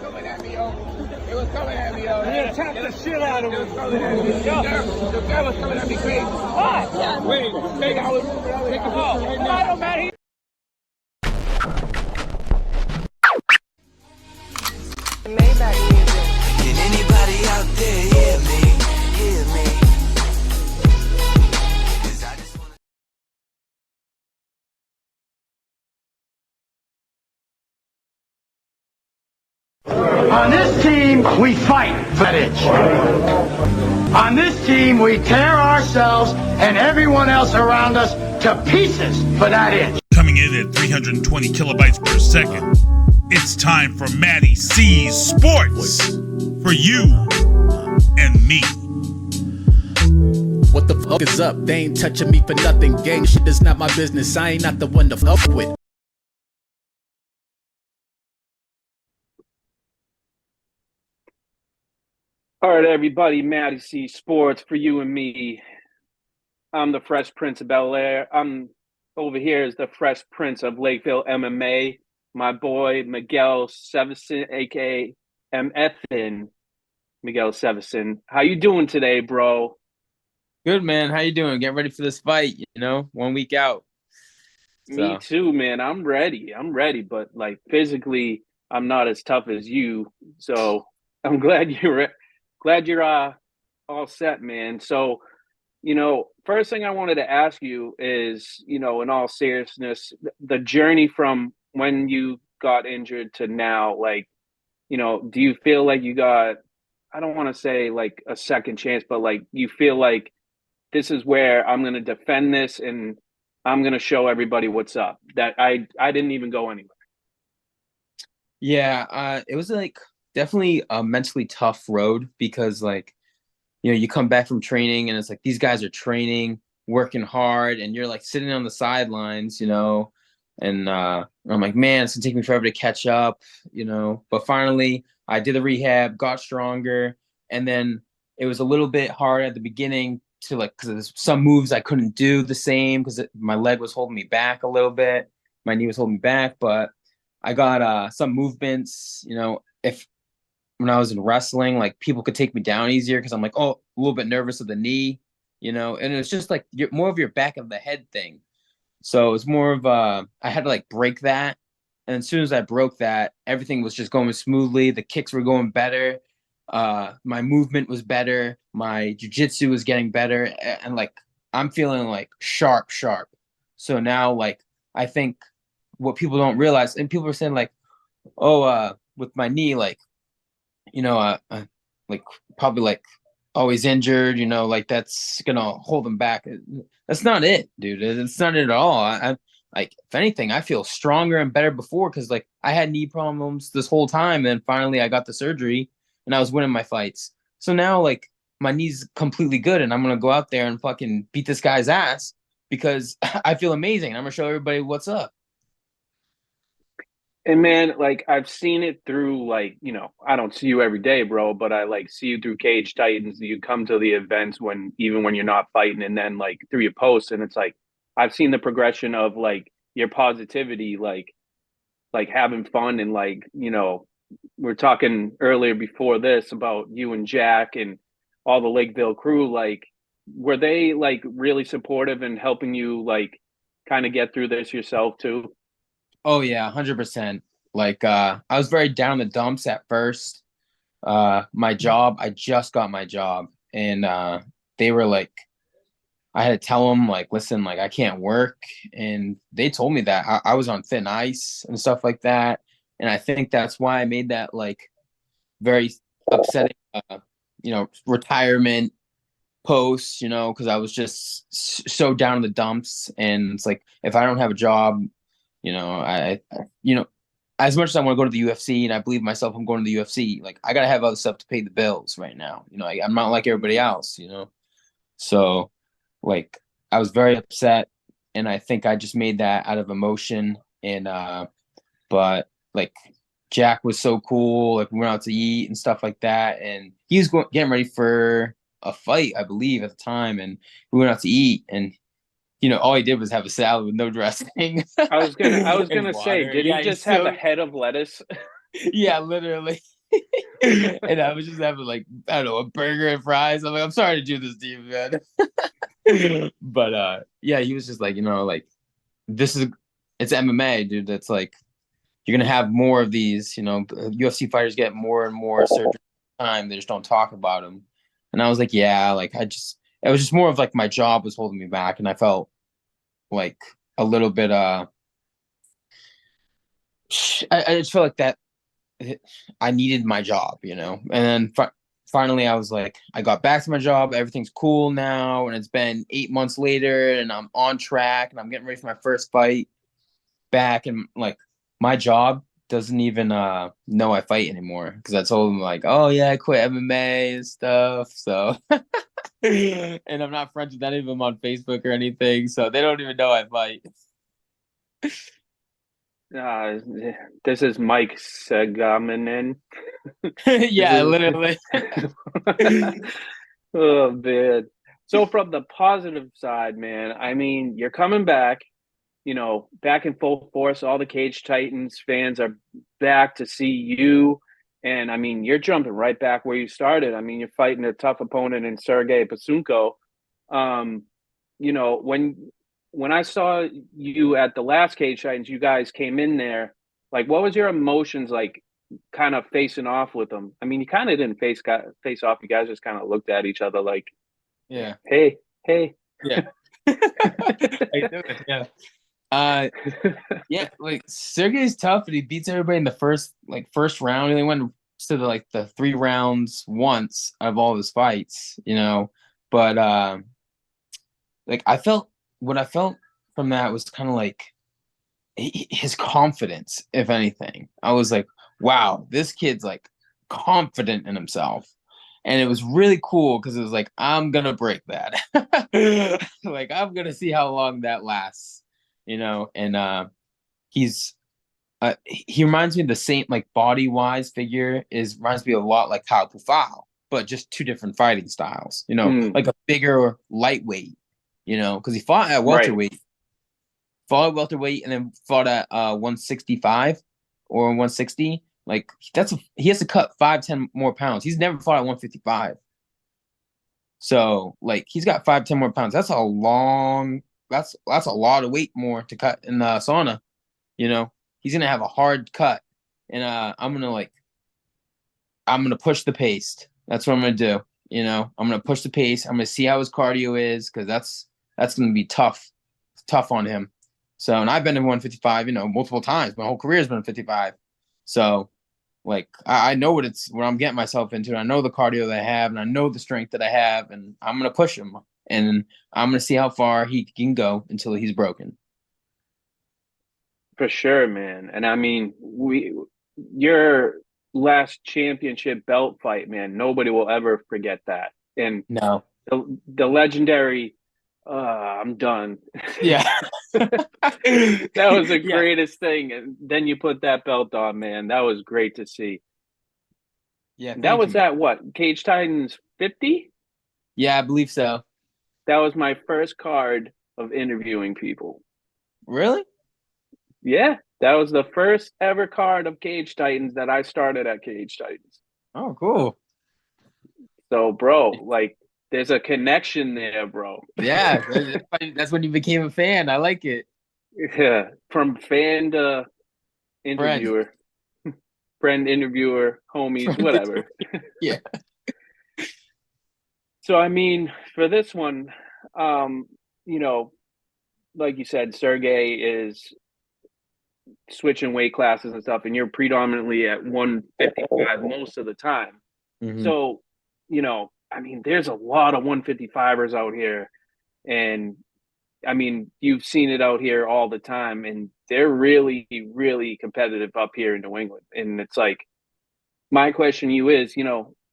coming at me, yo. It was coming at me, yo. You attacked the shit out of him. The guy was coming at me crazy. What? Wait, take I was take a picture right now. Mattie. Maybach music. Can anybody out there hear me? Hear me? 'Cause I just wanna... On this team, we fight for that itch. On this team, we tear ourselves and everyone else around us to pieces for that itch. Coming in at 320 kilobytes per second, it's time for Mattie C's Sports for you and me. What the fuck is up? They ain't touching me for nothing. Gang shit is not my business. I ain't not the one to fuck with. All right, everybody, Mattie C Sports for you and me. I'm the Fresh Prince of Bel-Air. I'm over here is the Fresh Prince of Lakeville MMA. My boy, Miguel Sevasin, a.k.a. MF'N, Miguel Sevasin. How you doing today, bro? Good, man. How you doing? Getting ready for this fight, 1 week out. Me too, man. I'm ready. But, like, physically, I'm not as tough as you. So I'm glad you're all set, man. So, first thing I wanted to ask you is, in all seriousness, the journey from when you got injured to now, like, do you feel like you got, I don't want to say like a second chance, but like you feel like this is where I'm going to defend this and I'm going to show everybody what's up, that I didn't even go anywhere? Yeah, it was like definitely a mentally tough road because like, you come back from training and it's like these guys are training, working hard, and you're like sitting on the sidelines, and I'm like, man, it's gonna take me forever to catch up, But finally, I did the rehab, got stronger, and then it was a little bit hard at the beginning to like, because there's some moves I couldn't do the same because my leg was holding me back a little bit, my knee was holding me back, but I got some movements, when I was in wrestling, like people could take me down easier because I'm like, a little bit nervous of the knee, and it's just like more of your back of the head thing. So it's more of I had to like break that. And as soon as I broke that, everything was just going smoothly. The kicks were going better. My movement was better. My jiu-jitsu was getting better. And like, I'm feeling like sharp. So now like, I think what people don't realize, and people are saying like, with my knee, like, like probably like always injured, like that's gonna hold them back. That's not it, dude. It's not it at all. I like, if anything, I feel stronger and better before because like I had knee problems this whole time, and finally I got the surgery and I was winning my fights. So now like my knee's completely good, and I'm gonna go out there and fucking beat this guy's ass because I feel amazing. I'm gonna show everybody what's up. And man, like I've seen it through like, I don't see you every day, bro, but I like see you through Cage Titans. You come to the events even when you're not fighting, and then like through your posts, and it's like I've seen the progression of like your positivity, like having fun, and like, we're talking earlier before this about you and Jack and all the Lakeville crew. Like, were they like really supportive and helping you like kind of get through this yourself too? Oh yeah, 100%. Like I was very down in the dumps at first. My job, I just got my job, and they were like, I had to tell them like, listen, like I can't work, and they told me that I was on thin ice and stuff like that, and I think that's why I made that like very upsetting, retirement post, because I was just so down in the dumps, and it's like if I don't have a job. I as much as I want to go to the UFC and I believe myself I'm going to the UFC, like I got to have other stuff to pay the bills right now. I'm not like everybody else, So like I was very upset, and I think I just made that out of emotion. And but like Jack was so cool. Like we went out to eat and stuff like that, and he was getting ready for a fight, I believe, at the time, and we went out to eat, and all he did was have a salad with no dressing. I was gonna And say, water. did Yeah, he he's just have so- a head of lettuce? Yeah, literally. And I was just having like, I don't know, a burger and fries. I'm like, I'm sorry to do this to you, man. But yeah, he was just like, like it's MMA, dude. That's like you're gonna have more of these, UFC fighters get more and more surgery time. They just don't talk about them. And I was like, yeah, like it was just more of like my job was holding me back, and I felt like a little bit I just felt like that I needed my job, and then finally I was like, I got back to my job, everything's cool now, and it's been 8 months later, and I'm on track, and I'm getting ready for my first fight back, and like my job doesn't even know I fight anymore because I told them like, oh yeah, I quit MMA and stuff, so and I'm not friends with any of them on Facebook or anything, so they don't even know I fight. This is Mike Segamin. Yeah, literally. Oh man. So from the positive side, man, I mean, you're coming back, back in full force. All the Cage Titans fans are back to see you. And I mean, you're jumping right back where you started. I mean, you're fighting a tough opponent in Sergei Peresunko. When I saw you at the last Cage Titans, you guys came in there. Like, what was your emotions like, kind of facing off with them? I mean, you kind of didn't face off. You guys just kind of looked at each other like, Yeah. Hey. Yeah. Yeah. Yeah, like Sergei's tough, and he beats everybody in the first round. He only went to the 3 rounds once of all his fights, But like what I felt from that was kind of like his confidence, if anything. I was like, wow, this kid's like confident in himself. And it was really cool because it was like, I'm going to break that. Like, I'm going to see how long that lasts, And he reminds me of the same, like, body-wise figure reminds me a lot like Kyle Kufal, but just 2 different fighting styles, like a bigger lightweight, because he fought at welterweight. Right. Fought at welterweight and then fought at 165 or 160. Like he has to cut 5-10 more pounds. He's never fought at 155. So like he's got 5-10 more pounds. That's a lot of weight more to cut in the sauna. He's gonna have a hard cut, and I'm gonna push the pace. That's what I'm gonna do. I'm gonna push the pace. I'm gonna see how his cardio is because that's gonna be tough on him. So, and I've been in 155, multiple times. My whole career has been 55. So, like, I know what I'm getting myself into. I know the cardio that I have, and I know the strength that I have, and I'm going to push him. And I'm going to see how far he can go until he's broken. For sure, man. And I mean, your last championship belt fight, man, nobody will ever forget that. And no, the legendary, I'm done. Yeah. That was the greatest thing. And then you put that belt on, man. That was great to see. Yeah. That was at what? Cage Titans 50? Yeah, I believe so. That was my first card of interviewing people. Really? Yeah. That was the first ever card of Cage Titans that I started at Cage Titans. Oh, cool. So, bro, like, there's a connection there, bro. Yeah, that's when you became a fan. I like it. Yeah, from fan to interviewer, friend interviewer, homies, whatever. Yeah. So, I mean, for this one, like you said, Sergei is switching weight classes and stuff, and you're predominantly at 155 most of the time. Mm-hmm. So, I mean, there's a lot of 155ers out here, and I mean, you've seen it out here all the time, and they're really, really competitive up here in New England. And it's like, my question to you is,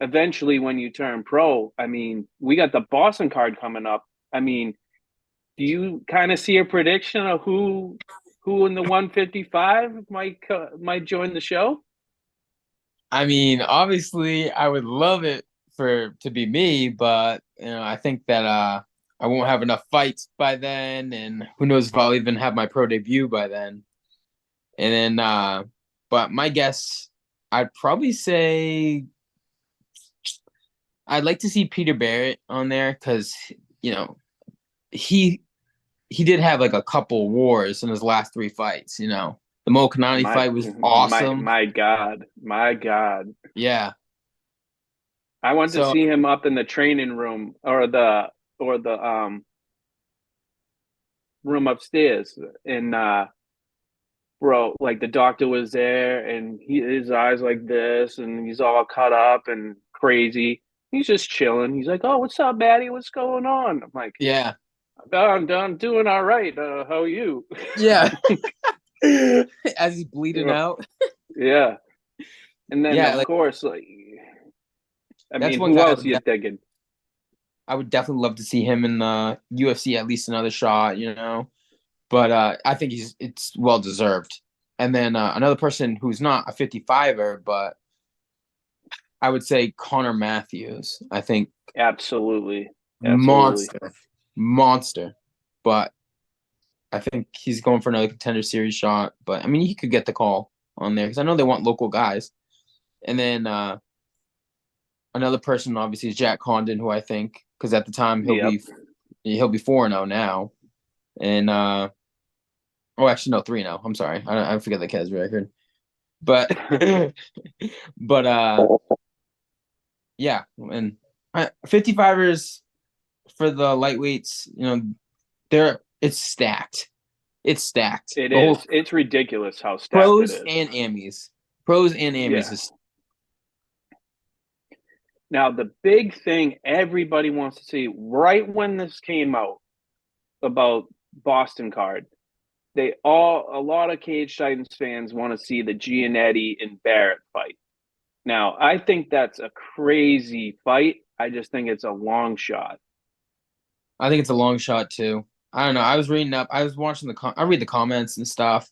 eventually when you turn pro, I mean, we got the Boston card coming up. I mean, do you kind of see a prediction of who in the 155 might join the show? I mean, obviously, I would love it to be me, but I think that I won't have enough fights by then, and who knows if I'll even have my pro debut by then. And then, but my guess, I'd probably say I'd like to see Peter Barrett on there because, you know, he did have like a couple wars in his last 3 fights, you know. The Mo Kanani fight was awesome. My God. Yeah. I went to see him up in the training room or the room upstairs, and bro, like the doctor was there, and his eyes like this, and he's all cut up and crazy. He's just chilling. He's like, "Oh, what's up, Mattie? What's going on?" I'm like, yeah, I'm doing all right. How are you?" Yeah. As he's bleeding out. Yeah. And then of like, course, like, I that's mean, one who guy else you thinking? I would definitely love to see him in the UFC at least another shot, you know. But I think it's well deserved. And then another person who's not a 55er, but I would say Connor Matthews. I think Absolutely. monster. But I think he's going for another contender series shot. But I mean, he could get the call on there because I know they want local guys. And then another person obviously is Jack Condon, who I think, because at the time he'll be 4-0 now. And actually no, 3-0. I'm sorry, I forget the Kez record. But yeah, and 55ers for the lightweights, you know, it's stacked. It's stacked. It is. It's ridiculous how stacked pros it is. And AMMYs. Pros and AMMYs Yeah. is. Now the big thing everybody wants to see right when this came out about Boston card, a lot of Cage Titans fans want to see the Giannetti and Barrett fight. Now, I think that's a crazy fight. I just think it's a long shot. I think it's a long shot too. I don't know. I was reading up. I was watching I read the comments and stuff.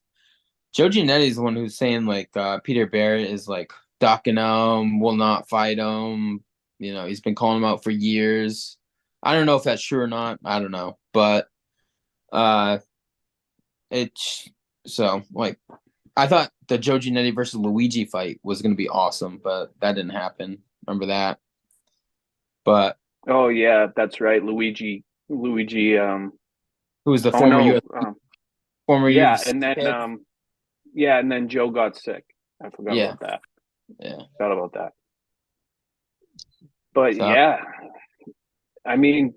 Joe Giannetti is the one who's saying like Peter Barrett is like ducking him, will not fight him. You know, he's been calling him out for years. I don't know if that's true or not. I don't know, but it's so like I thought the Joe Giannetti versus Luigi fight was going to be awesome, but that didn't happen. Remember that? But oh yeah, that's right, Luigi. Who was the former UFC and then kid? And then Joe got sick. I forgot about that. Yeah, forgot about that. But yeah, I mean,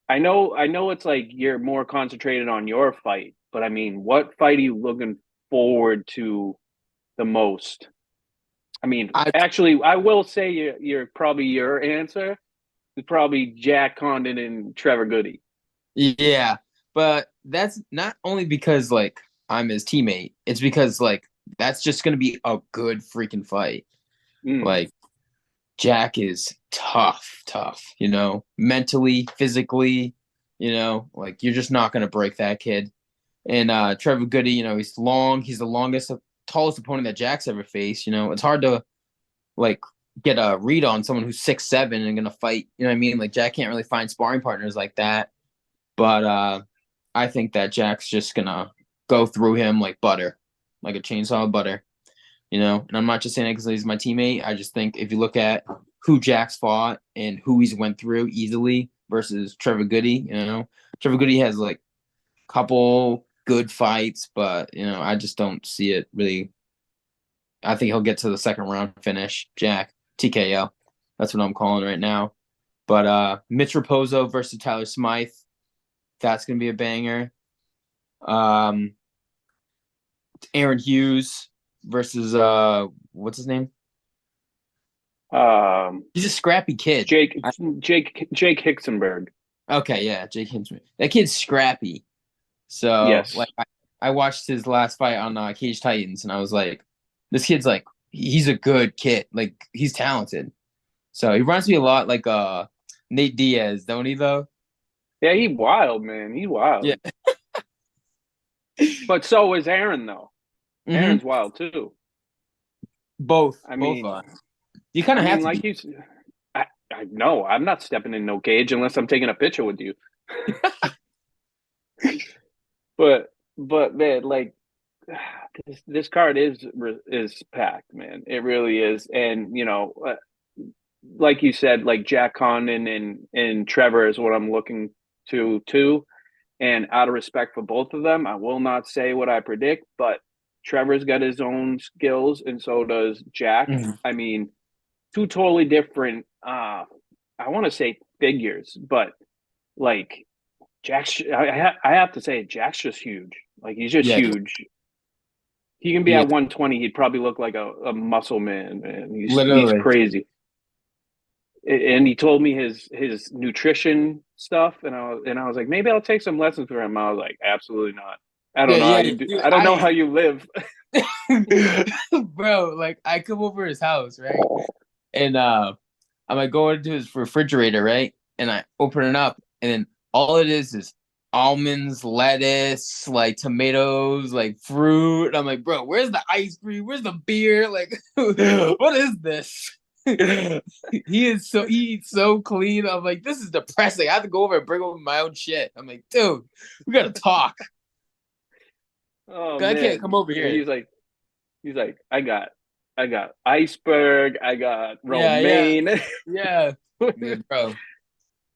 I know it's like you're more concentrated on your fight, but I mean, what fight are you looking forward to the most? I mean, actually, I will say you're probably your answer is probably Jack Condon and Trevor Goody. Yeah, but that's not only because like I'm his teammate. It's because like that's just gonna be a good freaking fight. Like Jack is tough, you know, mentally, physically, you know, like you're just not gonna break that kid. And Trevor Goody, you know, he's long, he's the tallest opponent that Jack's ever faced. You know, it's hard to like get a read on someone who's 6'7" and gonna fight. You know what I mean? Like Jack can't really find sparring partners like that. But I think that Jack's just gonna go through him like butter, like a chainsaw of butter. You know, and I'm not just saying it because he's my teammate. I just think if you look at who Jack's fought and who he's went through easily versus Trevor Goody, you know, Trevor Goody has like a couple good fights, but you know, I just don't see it really. I think he'll get to the second round finish. Jack TKO. That's what I'm calling right now. But Mitch Raposo versus Tyler Smythe. That's gonna be a banger. Aaron Hughes versus what's his name? He's a scrappy kid. Jake Hicksenberg. Okay, yeah, Jake Hicksenberg. That kid's scrappy. So yes. Like I watched his last fight on Cage Titans, and I was like, this kid's like he's a good kid. Like he's talented. So he reminds me a lot like Nate Diaz, don't he though? Yeah, he's wild, man. He's wild. Yeah. But so is Aaron though. Mm-hmm. Aaron's wild too. Both. I mean, you kind of have to like be. No, I'm not stepping in no cage unless I'm taking a picture with you. but man, like this card is packed, man. It really is, and like you said, like Jack Condon and Trevor is what I'm looking to too. And out of respect for both of them, I will not say what I predict, but Trevor's got his own skills, and so does Jack. I mean, two totally different. I want to say figures, but like Jack's. I have to say, Jack's just huge. Like he's just huge. He can be at 120. He'd probably look like a muscle man. Man, he's crazy. And he told me his nutrition stuff, and I was like, maybe I'll take some lessons from him. I was like, absolutely not. I don't know how you do. I don't know how you live. Bro, like I come over his house, right? And I'm like going into his refrigerator, right? And I open it up, and then all it is almonds, lettuce, like tomatoes, like fruit. And I'm like, bro, where's the ice cream? Where's the beer? Like, what is this? He eats so clean. I'm like, this is depressing. I have to go over and bring over my own shit. I'm like, dude, we gotta talk. Oh, I can't come over here. He's like, I got iceberg, I got romaine. Yeah. Bro.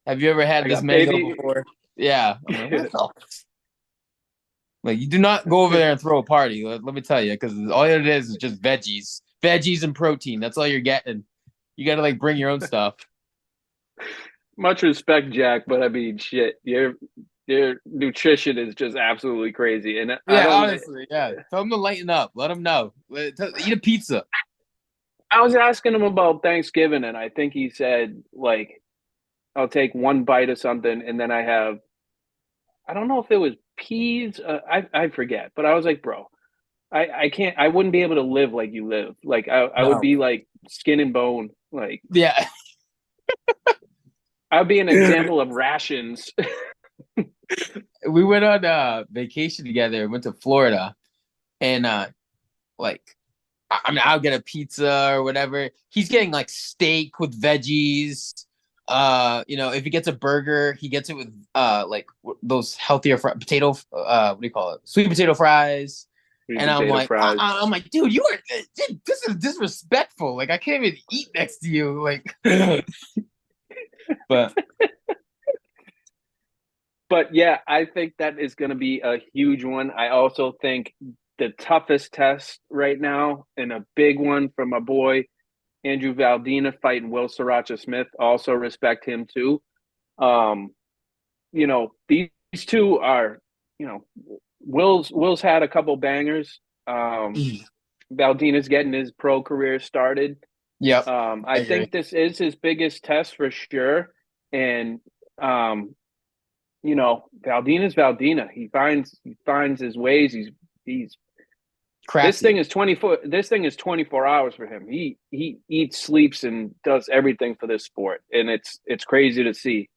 Have you ever had this mango before? Yeah. I'm like, like, you do not go over there and throw a party. Let me tell you, because all it is just veggies and protein. That's all you're getting. You got to like bring your own stuff. Much respect, Jack, but I mean, shit, your nutrition is just absolutely crazy. And honestly, tell him to lighten up. Let him know. Eat a pizza. I was asking him about Thanksgiving, and I think he said like, I'll take one bite of something, and then I don't know if it was peas. I forget, but I was like, bro, I can't. I wouldn't be able to live like you live. Like I would be like skin and bone. Like I'd be an example of rations. We went on vacation together. Went to Florida, and like I mean, I'll get a pizza or whatever. He's getting like steak with veggies. If he gets a burger, he gets it with like those healthier potato. What do you call it? Sweet potato fries. And I'm like, dude, this is disrespectful. Like, I can't even eat next to you. Like, but yeah, I think that is going to be a huge one. I also think the toughest test right now, and a big one from my boy Andrew Valdina fighting Will Sriracha Smith. Also respect him too. These two are, Will's had a couple bangers. Valdina's getting his pro career started. Yep. I think this is his biggest test for sure. And Valdina's Valdina. He finds his ways. He's crafty. This thing is 24 hours for him. He eats, sleeps, and does everything for this sport. And it's crazy to see.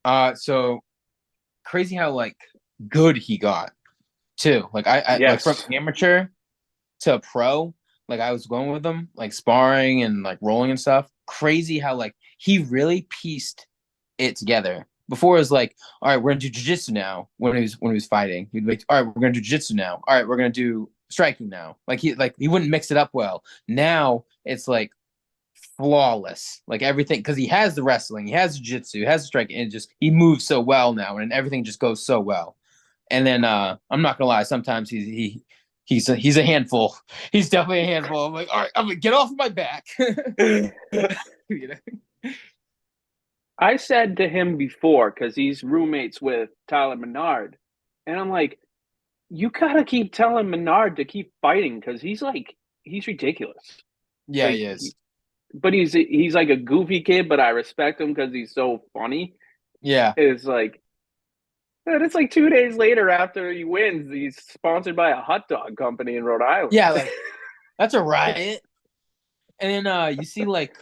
So crazy how like good he got too. Like I yes. Like from amateur to pro, like I was going with him, like sparring and like rolling and stuff. Crazy how like he really pieced it together. Before it was like, all right, we're gonna do jiu-jitsu now. When he was fighting, he'd be like, all right, we're gonna do jiu-jitsu now. All right, we're gonna do striking now. Like he wouldn't mix it up well. Now it's like flawless, like everything, because he has the wrestling, he has jiu-jitsu, he has the striking, and he moves so well now, and everything just goes so well. And then I'm not gonna lie, sometimes he's a handful. He's definitely a handful. I'm like, all right, I'm gonna get off my back. I said to him before, because he's roommates with Tyler Menard, and I'm like, you gotta keep telling Menard to keep fighting, because he's ridiculous. Yeah, like, he is. But he's like a goofy kid, but I respect him because he's so funny. Yeah. It's like, and it's like 2 days later after he wins, he's sponsored by a hot dog company in Rhode Island. Yeah, like, that's a riot. And then you see like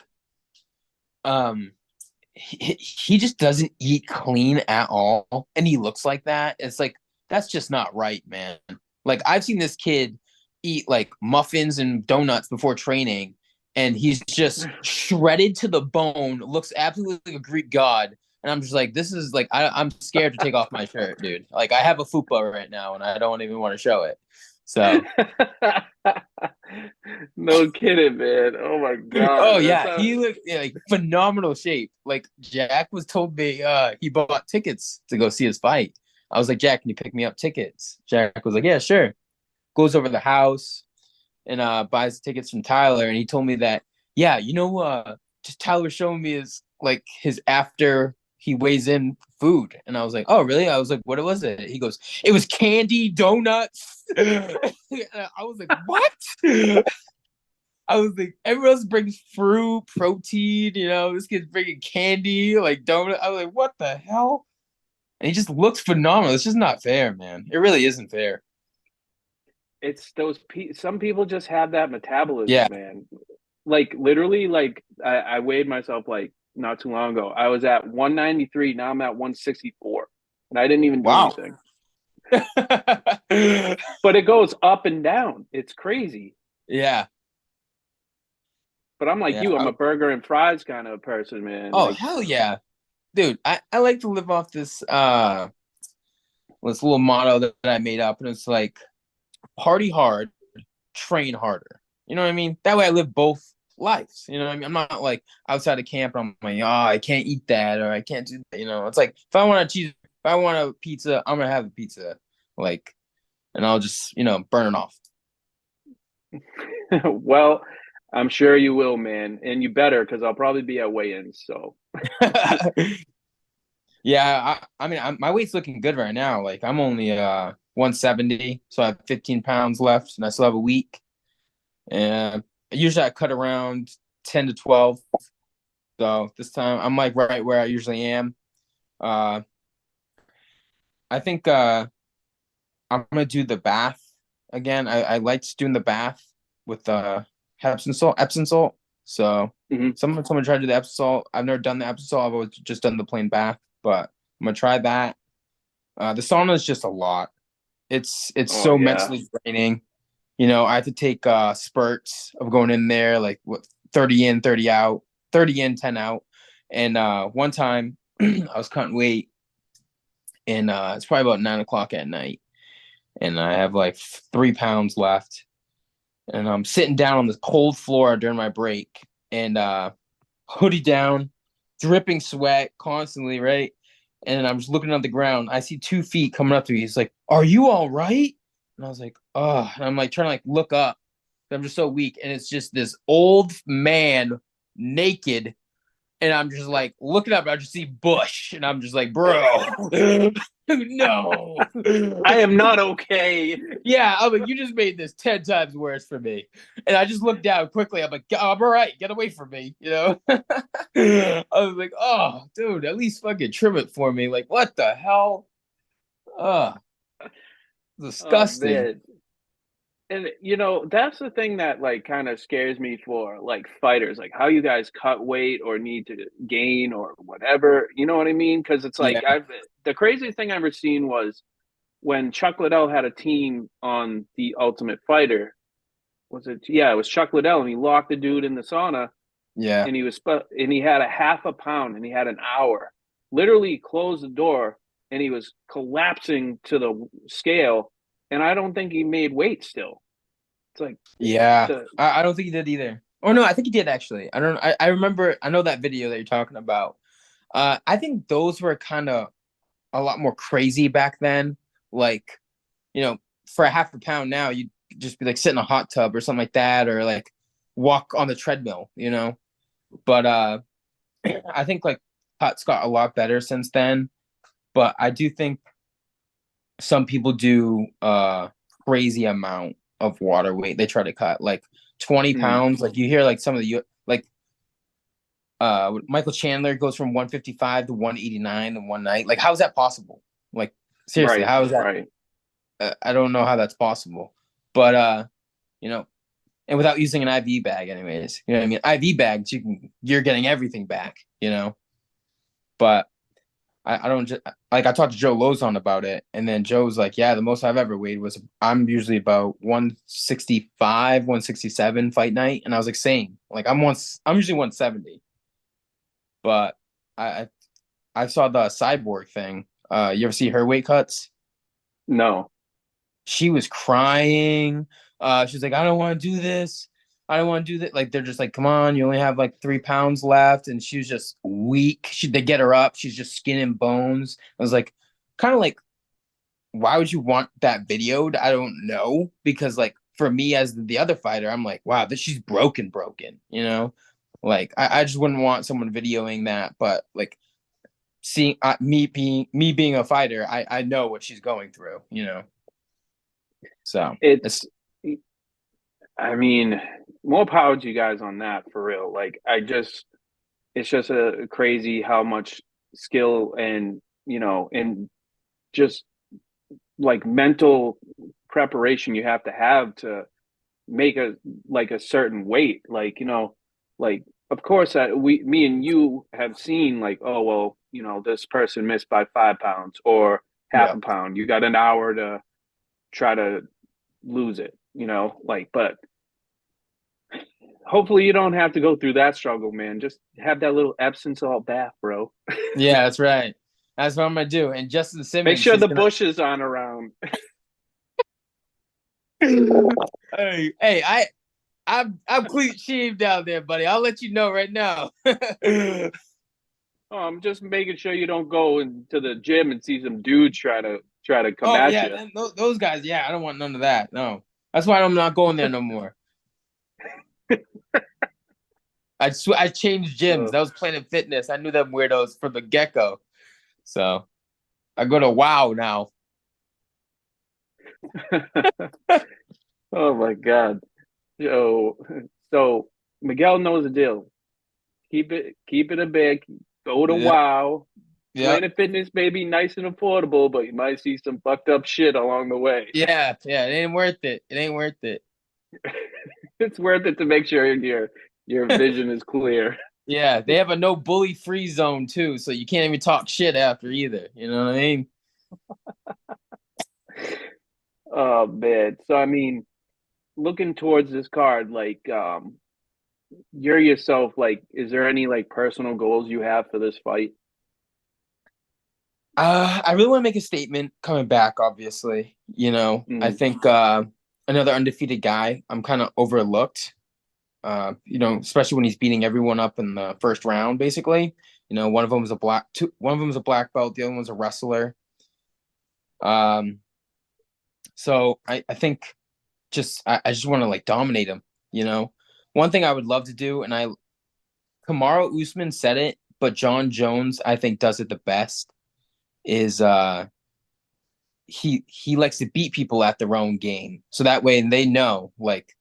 he just doesn't eat clean at all, and he looks like that. It's like, that's just not right, man. Like, I've seen this kid eat like muffins and donuts before training, and he's just shredded to the bone, looks absolutely like a Greek god. And I'm just like, this is like, I'm scared to take off my shirt, dude. Like, I have a fupa right now, and I don't even want to show it. So, no kidding, man. Oh my god. oh yeah, he looked like phenomenal shape. Like Jack was told me he bought tickets to go see his fight. I was like, Jack, can you pick me up tickets? Jack was like, yeah, sure. Goes over to the house and buys tickets from Tyler, and he told me that, yeah, just Tyler was showing me his after he weighs in food. And I was like, oh, really? I was like, what was it? He goes, it was candy, donuts. I was like, what? I was like, everyone else brings fruit, protein, this kid's bringing candy, like donut. I was like, what the hell? And he just looks phenomenal. It's just not fair, man. It really isn't fair. It's some people just have that metabolism, Yeah. man. Like literally, like I weighed myself like not too long ago. I was at 193. Now I'm at 164, and I didn't even do anything. But it goes up and down. It's crazy. Yeah. But I'm like you. I'm a burger and fries kind of person, man. Oh, hell yeah. Dude, I like to live off this little motto that I made up, and it's like, party hard, train harder. You know what I mean? That way I live both lives. You know what I mean? I'm not like outside of camp, I'm like, oh, I can't eat that, or I can't do that. It's like, if I want a pizza, I'm gonna have a pizza. Like, and I'll just, burn it off. Well, I'm sure you will, man. And you better, because I'll probably be at weigh-ins, so. Yeah, I mean, my weight's looking good right now. Like, I'm only 170, so I have 15 pounds left, and I still have a week. And usually I cut around 10 to 12. So this time I'm like right where I usually am. I think I'm gonna do the bath again. I liked doing the bath with Epsom salt. So someone told me to try to do the Epsom salt. I've never done the Epsom salt. I've always just done the plain bath, but I'm gonna try that. The sauna is just a lot. It's mentally draining. I have to take spurts of going in there, like 30 in, 30 out, 30 in, 10 out. And one time I was cutting weight, and it's probably about 9:00 at night, and I have like 3 pounds left, and I'm sitting down on this cold floor during my break, and hoodie down, dripping sweat constantly, right? And I'm just looking at the ground. I see 2 feet coming up to me. He's like, "Are you all right?" And I was like, "Oh," and I'm like trying to like look up. I'm just so weak, and it's just this old man naked, and I'm just like looking up, and I just see bush, and I'm just like, bro, no, I am not okay. Yeah, I'm like, you just made this 10 times worse for me. And I just looked down quickly. I'm like, I'm all right, get away from me, I was like, oh, dude, at least fucking trim it for me. Like, what the hell? Disgusting. Oh, and that's the thing that like kind of scares me for like fighters, like how you guys cut weight or need to gain or whatever, you know what I mean? Because it's like the craziest thing I ever seen was when Chuck Liddell had a team on The Ultimate Fighter. Was it? Yeah, it was Chuck Liddell, and he locked the dude in the sauna. Yeah, and he had a half a pound, and he had an hour. Literally closed the door, and he was collapsing to the scale. And I don't think he made weight still. It's like, I don't think he did either. Oh no, I think he did actually. I don't. I remember. I know that video that you're talking about. I think those were kind of a lot more crazy back then. Like, for a half a pound now, you'd just be like sit in a hot tub or something like that, or like walk on the treadmill. But I think like cuts got a lot better since then. But I do think some people do crazy amount of water weight. They try to cut like 20 pounds. Like you hear like some of the like Michael Chandler goes from 155 to 189 in one night. Like, how is that possible? Like, seriously, how is that? Right. I don't know how that's possible. But and without using an IV bag, anyways, you know what I mean? IV bags, you're getting everything back, But I don't just like I talked to Joe Lozon about it, and then Joe's like, yeah, the most I've ever weighed was I'm usually about 165, 167 fight night, and I was like, same. Like I'm usually 170, but I saw the Cyborg thing. You ever see her weight cuts? No. She was crying. She was like, I don't want to do this. I don't want to do that. Like, they're just like, come on, you only have like 3 pounds left. And she was just weak. They get her up. She's just skin and bones. I was like, kind of like, why would you want that videoed? I don't know. Because like for me as the other fighter, I'm like, wow, she's broken, you know? Like, I just wouldn't want someone videoing that. But like seeing me being a fighter, I know what she's going through, you know? So it's I mean, more power to you guys on that for real. Like it's just a crazy how much skill and and just like mental preparation you have to make a certain weight. Like, like of course me and you have seen like, oh well, this person missed by 5 pounds or half a pound. You got an hour to try to lose it, like, but hopefully you don't have to go through that struggle, man. Just have that little Epsom salt bath, bro. Yeah, that's right. That's what I'm gonna do. And Justin Simmons, make sure the bushes aren't around. hey, I'm clean shaved down there, buddy. I'll let you know right now. I'm just making sure you don't go into the gym and see some dudes try to come at you. Those guys, yeah, I don't want none of that. No, that's why I'm not going there no more. I changed gyms. That was Planet Fitness. I knew them weirdos from the get-go. So I go to WOW now. Oh my God. So Miguel knows the deal. Keep it a big. Go to WOW. Planet Fitness may be nice and affordable, but you might see some fucked up shit along the way. Yeah, it ain't worth it. It ain't worth it. It's worth it to make sure your vision is clear. Yeah, they have a no bully free zone too, so you can't even talk shit after either. You know what I mean? Oh man. So I mean, looking towards this card, like you're yourself, like, is there any like personal goals you have for this fight? I really want to make a statement coming back, obviously. I think another undefeated guy, I'm kind of overlooked. Especially when he's beating everyone up in the first round, basically. One of them is a black belt, the other one's a wrestler. So I think I just want to like dominate him. One thing I would love to do, and Kamaru Usman said it, but John Jones I think does it the best. Is he likes to beat people at their own game, so that way they know like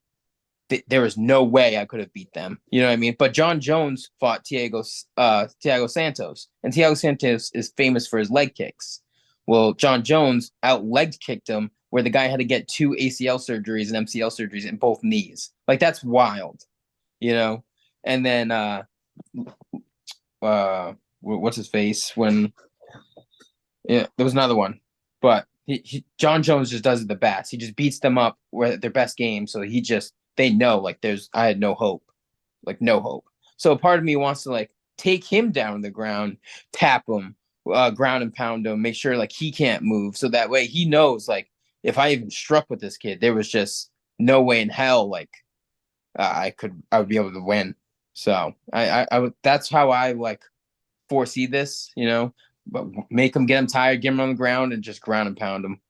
there is no way I could have beat them. You know what I mean? But John Jones fought Thiago Santos, and Thiago Santos is famous for his leg kicks. Well, John Jones out-leg kicked him, where the guy had to get 2 ACL surgeries and MCL surgeries in both knees. Like, that's wild, And then what's his face when? Yeah, there was another one, but John Jones just does it the best. He just beats them up where their best game, so they know like I had no hope, like no hope. So part of me wants to like take him down to the ground, tap him, ground and pound him, make sure like he can't move, so that way he knows like if I even struck with this kid, there was just no way in hell like I would be able to win. So I would. That's how I like foresee this, but make him get him tired, get him on the ground, and just ground and pound him.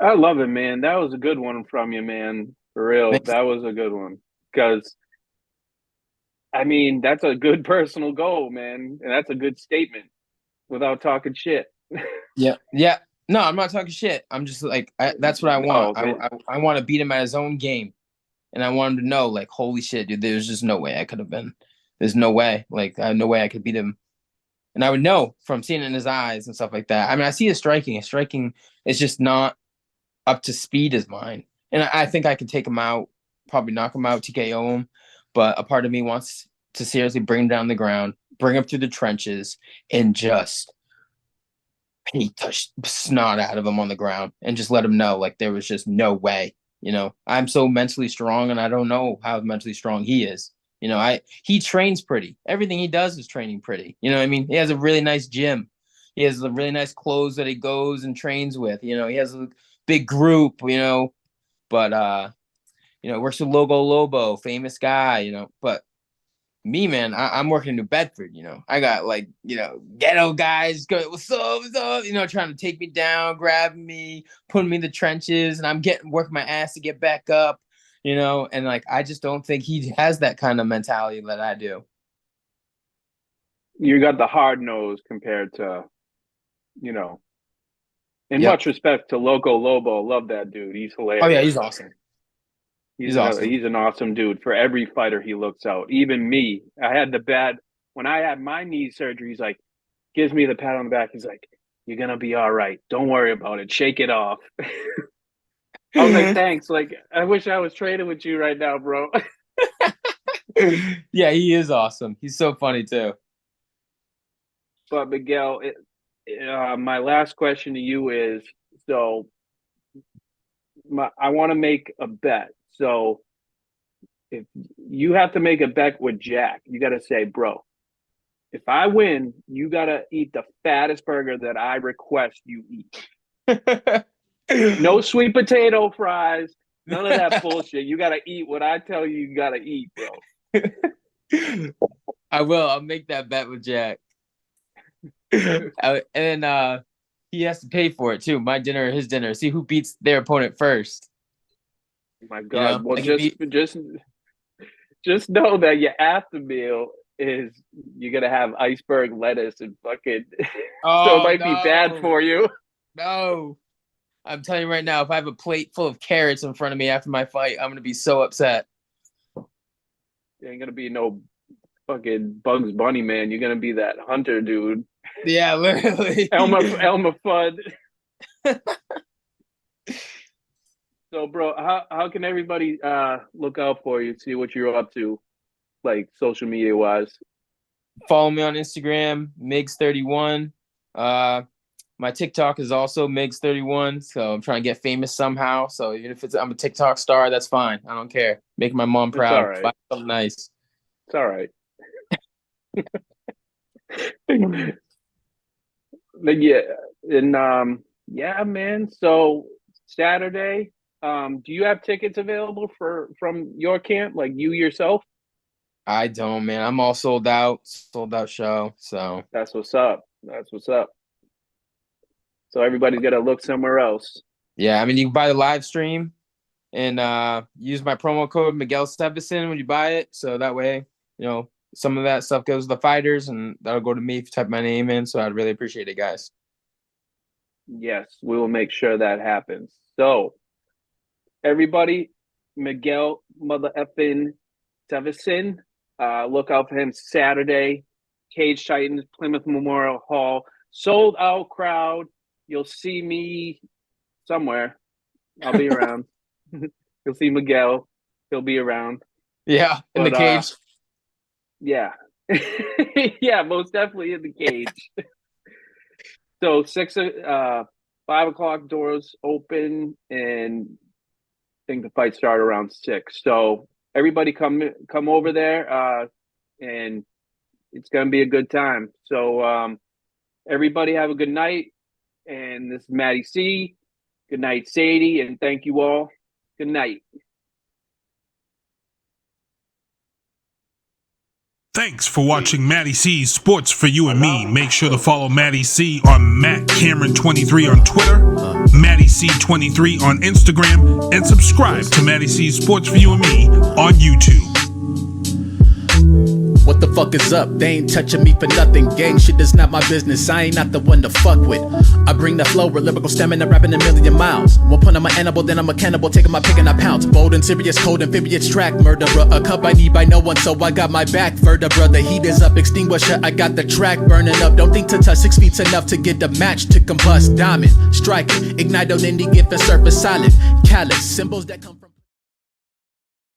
I love it, man. That was a good one from you, man. For real. Thanks. That was a good one. Because, I mean, that's a good personal goal, man. And that's a good statement without talking shit. Yeah. No, I'm not talking shit. I'm just like, that's what I want. I want to beat him at his own game. And I want him to know, like, holy shit, dude, there's just no way I could have been. There's no way. Like, I have no way I could beat him. And I would know from seeing it in his eyes and stuff like that. I mean, I see his striking. His striking is just not up to speed as mine. And I think I could take him out, probably knock him out, TKO him. But a part of me wants to seriously bring him down the ground, bring him through the trenches, and just beat the snot out of him on the ground and just let him know, like, there was just no way. You know, I'm so mentally strong, and I don't know how mentally strong he is. You know, he trains pretty. Everything he does is training pretty. You know what I mean? He has a really nice gym. He has a really nice clothes that he goes and trains with. You know, he has a big group, you know, but, you know, works with Lobo, famous guy, you know. But me, man, I'm working in New Bedford, you know. I got, like, you know, ghetto guys going, what's up, you know, trying to take me down, grabbing me, putting me in the trenches, and I'm working my ass to get back up, you know. And, like, I just don't think he has that kind of mentality that I do. You got the hard nose compared to, you know, in much respect to Lobo. Love that dude. He's hilarious. Oh, yeah, he's awesome. He's awesome. He's an awesome dude. For every fighter he looks out. Even me. When I had my knee surgery, he's like, gives me the pat on the back. He's like, you're going to be all right. Don't worry about it. Shake it off. I was like, thanks. Like, I wish I was training with you right now, bro. Yeah, he is awesome. He's so funny, too. But, Miguel, my last question to you is, so I want to make a bet. So if you have to make a bet with Jack, you got to say, bro, if I win, you got to eat the fattest burger that I request you eat. No sweet potato fries, none of that bullshit. You got to eat what I tell you got to eat, bro. I will. I'll make that bet with Jack. And he has to pay for it, too. My dinner or his dinner. See who beats their opponent first. My God. You know, well, like just know that your after meal is you're gonna have iceberg lettuce and fucking so it might be bad for you. No. I'm telling you right now, if I have a plate full of carrots in front of me after my fight, I'm gonna be so upset. There ain't gonna be no fucking Bugs Bunny, man. You're gonna be that hunter dude. Yeah, literally. Elmer Fudd. So, bro, how can everybody look out for you, see what you're up to, like social media wise? Follow me on Instagram, Migs31. My TikTok is also Migs31. So I'm trying to get famous somehow. So even if I'm a TikTok star, that's fine. I don't care. Making my mom proud. It's all right. Buy something nice. It's all right. But yeah, and yeah, man. So Saturday, do you have tickets available from your camp, like you yourself? I don't, man. I'm all sold out show. So that's what's up. So everybody's got to look somewhere else. Yeah, I mean, you can buy the live stream and use my promo code Miguel Sevasin when you buy it. So that way, you know, some of that stuff goes to the fighters, and that'll go to me if you type my name in. So I'd really appreciate it, guys. Yes, we will make sure that happens. So everybody, Miguel MF'N Sevasin, look out for him Saturday. Cage Titans, Plymouth Memorial Hall. Sold out crowd. You'll see me somewhere. I'll be around. You'll see Miguel. He'll be around. Yeah, in the cage. Yeah. Yeah, most definitely in the cage. So 5 o'clock doors open, and I think the fight started around 6. So everybody come over there, and it's gonna be a good time. So everybody have a good night. And this is Mattie C. Good night, Sadie, and thank you all. Good night. Thanks for watching Mattie C's Sports for You and Me. Make sure to follow Mattie C on Matt Cameron 23 on Twitter, Mattie C 23 on Instagram, and subscribe to Mattie C's Sports for You and Me on YouTube. What the fuck is up? They ain't touching me for nothing. Gang shit is not my business. I ain't not the one to fuck with. I bring the flow with lyrical stamina, rapping a million miles. One point I'm an animal, then I'm a cannibal, taking my pick and I pounce. Bold and serious, cold amphibious track murderer. A cup I need by no one, so I got my back. Vertebra, the heat is up, extinguisher. I got the track burning up. Don't think to touch 6 feet's enough to get the match to combust. Diamond, striking, ignite on indie, gift and surface silent. Callous, symbols that come.